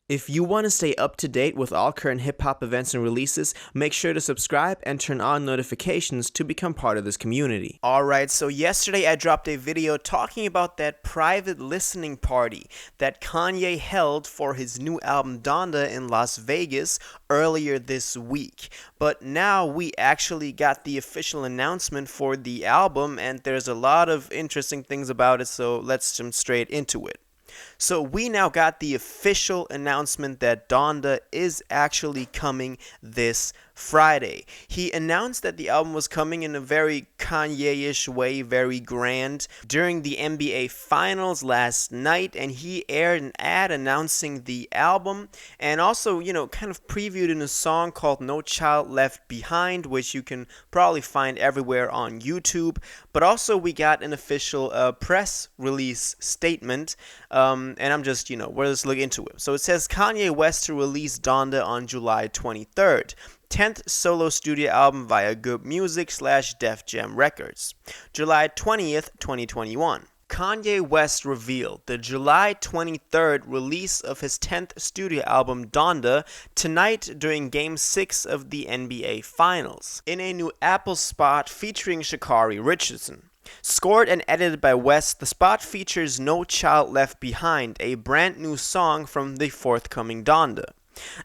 If you want to stay up to date with all current hip hop events and releases, make sure to subscribe and turn on notifications to become part of this community. Alright, so yesterday I dropped a video talking about that private listening party that Kanye held for his new album Donda in Las Vegas earlier this week. But now we actually got the official announcement for the album, and there's a lot of interesting things about it, so let's jump straight into it. So we now got the official announcement that Donda is actually coming this Friday. He announced that the album was coming in a very Kanye-ish way, very grand, during the NBA Finals last night, and he aired an ad announcing the album, and also, kind of previewed in a song called No Child Left Behind, which you can probably find everywhere on YouTube. But also we got an official press release statement, and I'm just, we'll just look into it. So it says Kanye West to release Donda on July 23rd. 10th solo studio album via Good Music / Def Jam Records. July 20th, 2021. Kanye West revealed the July 23rd release of his 10th studio album Donda tonight during Game 6 of the NBA Finals, in a new Apple spot featuring Sha'Carri Richardson. Scored and edited by West, the spot features No Child Left Behind, a brand new song from the forthcoming Donda.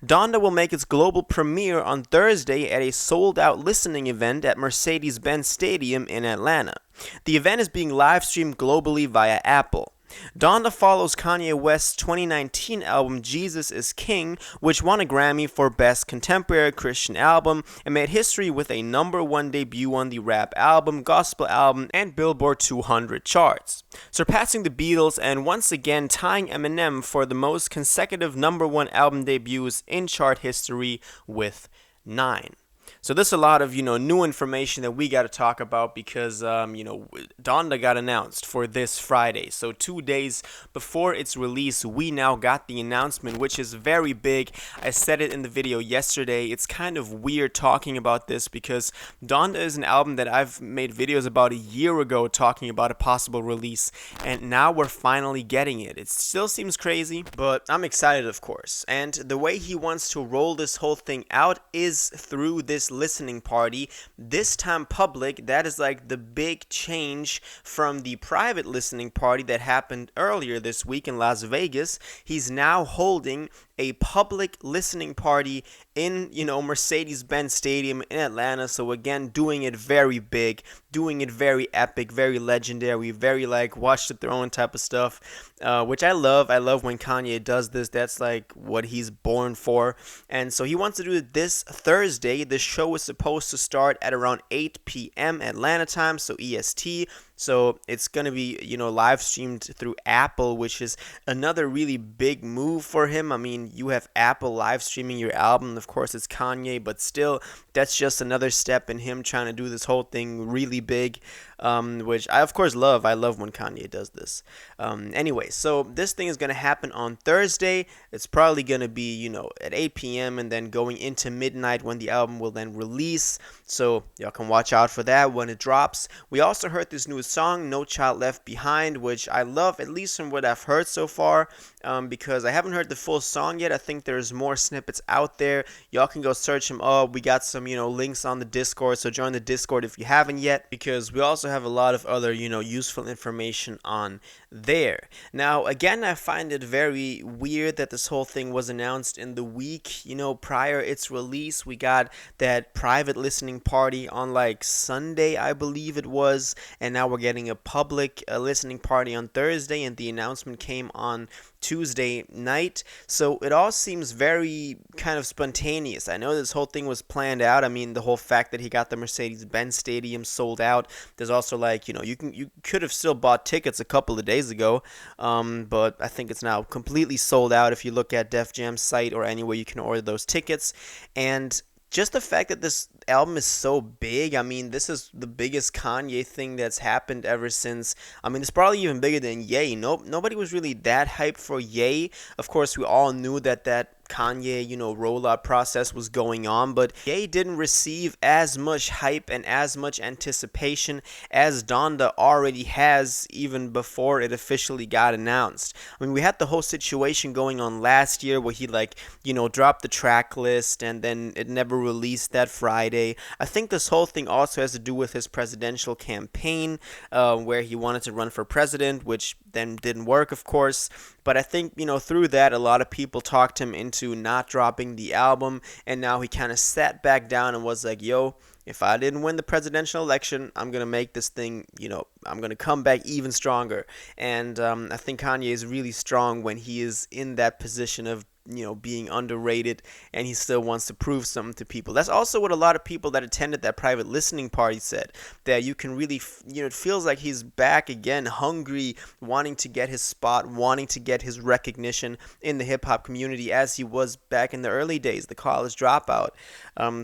Donda will make its global premiere on Thursday at a sold-out listening event at Mercedes-Benz Stadium in Atlanta. The event is being live-streamed globally via Apple. Donda follows Kanye West's 2019 album Jesus is King, which won a Grammy for Best Contemporary Christian Album and made history with a #1 debut on the rap album, gospel album, and Billboard 200 charts, surpassing the Beatles and once again tying Eminem for the most consecutive #1 album debuts in chart history with 9. So there's a lot of, new information that we got to talk about because, Donda got announced for this Friday. So 2 days before its release, we now got the announcement, which is very big. I said it in the video yesterday. It's kind of weird talking about this because Donda is an album that I've made videos about a year ago talking about a possible release, and now we're finally getting it. It still seems crazy, but I'm excited, of course. And the way he wants to roll this whole thing out is through this listening party, this time public. That is like the big change from the private listening party that happened earlier this week in Las Vegas. He's now holding a public listening party in, Mercedes-Benz Stadium in Atlanta. So again, doing it very big, doing it very epic, very legendary, very watch the throne type of stuff, which I love. I love when Kanye does this. That's like what he's born for. And so he wants to do it this Thursday. The show is supposed to start at around 8 p.m. Atlanta time, so EST. So it's going to be, live streamed through Apple, which is another really big move for him. I mean, you have Apple live streaming your album. Of course, it's Kanye, but still, that's just another step in him trying to do this whole thing really big, which I, of course, love. I love when Kanye does this. Anyway, so this thing is going to happen on Thursday. It's probably going to be, at 8 p.m. and then going into midnight when the album will then release. So y'all can watch out for that when it drops. We also heard this new song, No Child Left Behind, which I love, at least from what I've heard so far, because I haven't heard the full song yet. I think there's more snippets out there. Y'all can go search them up. We got some, links on the Discord, so join the Discord if you haven't yet, because we also have a lot of other, useful information on there. Now, again, I find it very weird that this whole thing was announced in the week, prior its release. We got that private listening party on Sunday, I believe it was, and now we're getting a public listening party on Thursday, and the announcement came on Tuesday night. So it all seems very kind of spontaneous. I know this whole thing was planned out. I mean, the whole fact that he got the Mercedes-Benz Stadium sold out. There's also you could have still bought tickets a couple of days ago, but I think it's now completely sold out if you look at Def Jam's site or anywhere you can order those tickets. And just the fact that this album is so big, I mean, this is the biggest Kanye thing that's happened ever since. I mean, it's probably even bigger than Ye. Nobody was really that hyped for Ye. Of course, we all knew that Kanye, rollout process was going on, but Ye didn't receive as much hype and as much anticipation as Donda already has even before it officially got announced. I mean, we had the whole situation going on last year where he dropped the track list and then it never released that Friday. I think this whole thing also has to do with his presidential campaign, where he wanted to run for president, which then didn't work, of course. But I think, through that, a lot of people talked him into not dropping the album, and now he kind of sat back down and was like, yo, if I didn't win the presidential election, I'm going to make this thing, I'm going to come back even stronger. And I think Kanye is really strong when he is in that position of being underrated, and he still wants to prove something to people. That's also what a lot of people that attended that private listening party said, that you can really, it feels like he's back again, hungry, wanting to get his spot, wanting to get his recognition in the hip-hop community as he was back in the early days, the college dropout.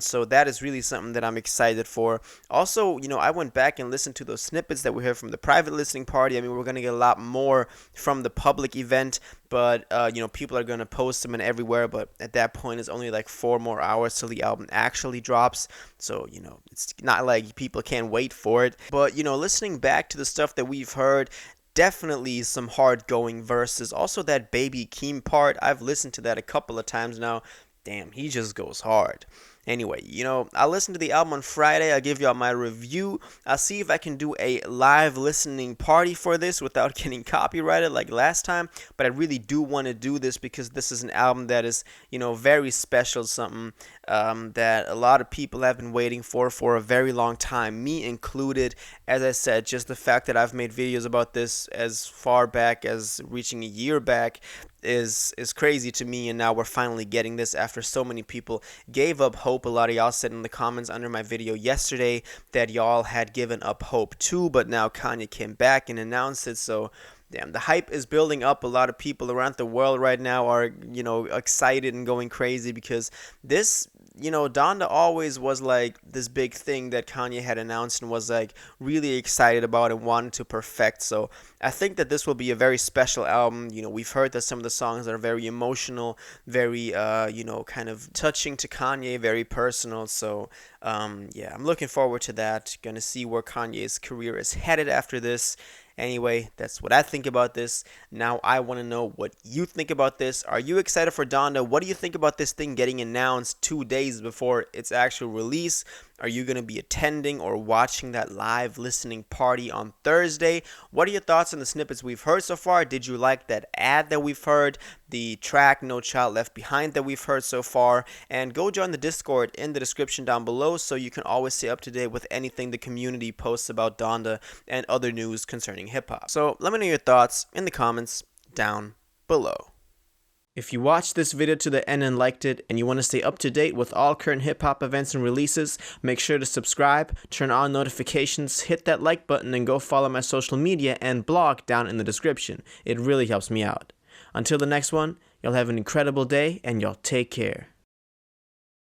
So that is really something that I'm excited for. Also, I went back and listened to those snippets that we heard from the private listening party. I mean, we're going to get a lot more from the public event, but people are going to post them and everywhere, but at that point it's only like 4 more hours till the album actually drops, so it's not like people can't wait for it. But listening back to the stuff that we've heard, definitely some hard going verses. Also that Baby Keem part, I've listened to that a couple of times now. Damn, he just goes hard. Anyway, I'll listen to the album on Friday. I'll give y'all my review. I'll see if I can do a live listening party for this without getting copyrighted like last time. But I really do want to do this because this is an album that is, very special, something that a lot of people have been waiting for a very long time, me included. As I said, just the fact that I've made videos about this as far back as reaching a year back is crazy to me, and now we're finally getting this after so many people gave up hope. A lot of y'all said in the comments under my video yesterday that y'all had given up hope too, but now Kanye came back and announced it, so damn, the hype is building up. A lot of people around the world right now are, excited and going crazy because this, Donda always was like this big thing that Kanye had announced and was like really excited about and wanted to perfect. So I think that this will be a very special album. We've heard that some of the songs are very emotional, very, kind of touching to Kanye, very personal. So, yeah, I'm looking forward to that. Gonna see where Kanye's career is headed after this. Anyway, that's what I think about this. Now I want to know what you think about this. Are you excited for Donda? What do you think about this thing getting announced 2 days before its actual release? Are you going to be attending or watching that live listening party on Thursday? What are your thoughts on the snippets we've heard so far? Did you like that ad that we've heard? The track No Child Left Behind that we've heard so far? And go join the Discord in the description down below so you can always stay up to date with anything the community posts about Donda and other news concerning hip-hop. So let me know your thoughts in the comments down below. If you watched this video to the end and liked it, and you want to stay up to date with all current hip-hop events and releases, make sure to subscribe, turn on notifications, hit that like button, and go follow my social media and blog down in the description. It really helps me out. Until the next one, y'all have an incredible day, and y'all take care.